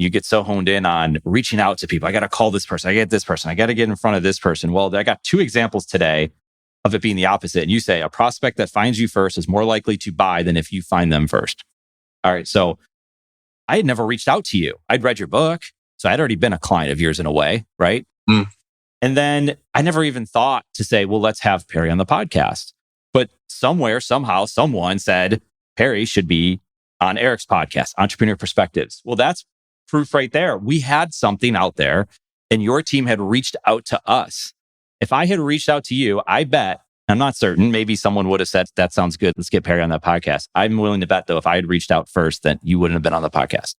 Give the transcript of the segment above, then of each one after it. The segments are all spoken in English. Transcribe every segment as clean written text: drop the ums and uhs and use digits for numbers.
You get so honed in on reaching out to people. I got to call this person. I get this person. I got to get in front of this person. Well, I got 2 examples today of it being the opposite. And you say a prospect that finds you first is more likely to buy than if you find them first. All right. So I had never reached out to you. I'd read your book. So I'd already been a client of yours in a way, right? Mm. And then I never even thought to say, well, let's have Perry on the podcast. But somewhere, somehow, someone said Perry should be on Eric's podcast, Entrepreneur Perspectives. Well, that's proof right there. We had something out there and your team had reached out to us. If I had reached out to you, I bet, I'm not certain, maybe someone would have said, that sounds good. Let's get Perry on that podcast. I'm willing to bet though, if I had reached out first, then you wouldn't have been on the podcast.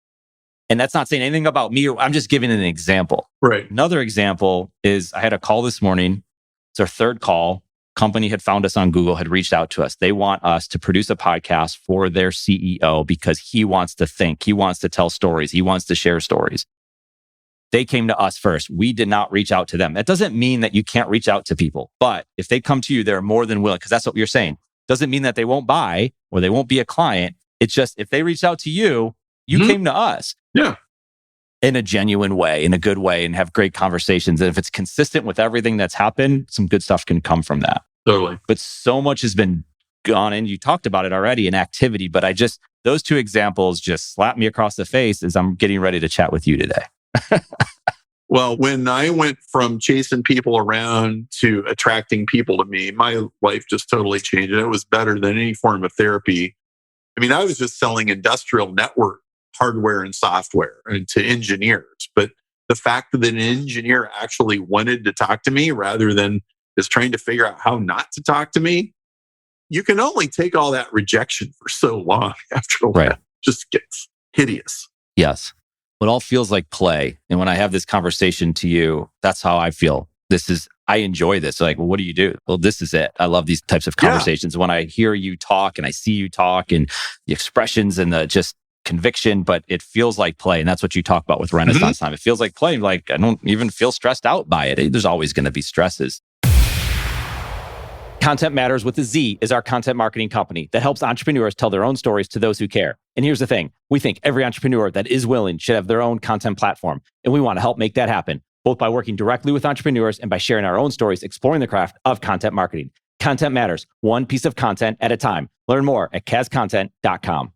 And that's not saying anything about me. I'm just giving an example. Right. Another example is I had a call this morning. It's our 3rd call. Company had found us on Google, had reached out to us. They want us to produce a podcast for their CEO because he wants to think, he wants to tell stories, he wants to share stories. They came to us first. We did not reach out to them. That doesn't mean that you can't reach out to people, but if they come to you, they're more than willing, because that's what you're saying. Doesn't mean that they won't buy or they won't be a client. It's just if they reach out to you, you came to us. Yeah. In a genuine way, in a good way, and have great conversations. And if it's consistent with everything that's happened, some good stuff can come from that. Totally. But so much has been gone in. You talked about it already in activity, but those 2 examples just slapped me across the face as I'm getting ready to chat with you today. Well, when I went from chasing people around to attracting people to me, my life just totally changed. And it was better than any form of therapy. I mean, I was just selling industrial network hardware and software and to engineers. But the fact that an engineer actually wanted to talk to me rather than just trying to figure out how not to talk to me, you can only take all that rejection for so long after a while. It just gets hideous. Yes. It all feels like play. And when I have this conversation to you, that's how I feel. I enjoy this. Like, well, what do you do? Well, this is it. I love these types of conversations. When I hear you talk and I see you talk and the expressions and the just conviction, but it feels like play. And that's what you talk about with Renaissance Time. It feels like play. Like I don't even feel stressed out by it. There's always going to be stresses. Content Matters with a Z is our content marketing company that helps entrepreneurs tell their own stories to those who care. And here's the thing. We think every entrepreneur that is willing should have their own content platform. And we want to help make that happen, both by working directly with entrepreneurs and by sharing our own stories, exploring the craft of content marketing. Content Matters, one piece of content at a time. Learn more at kazcontent.com.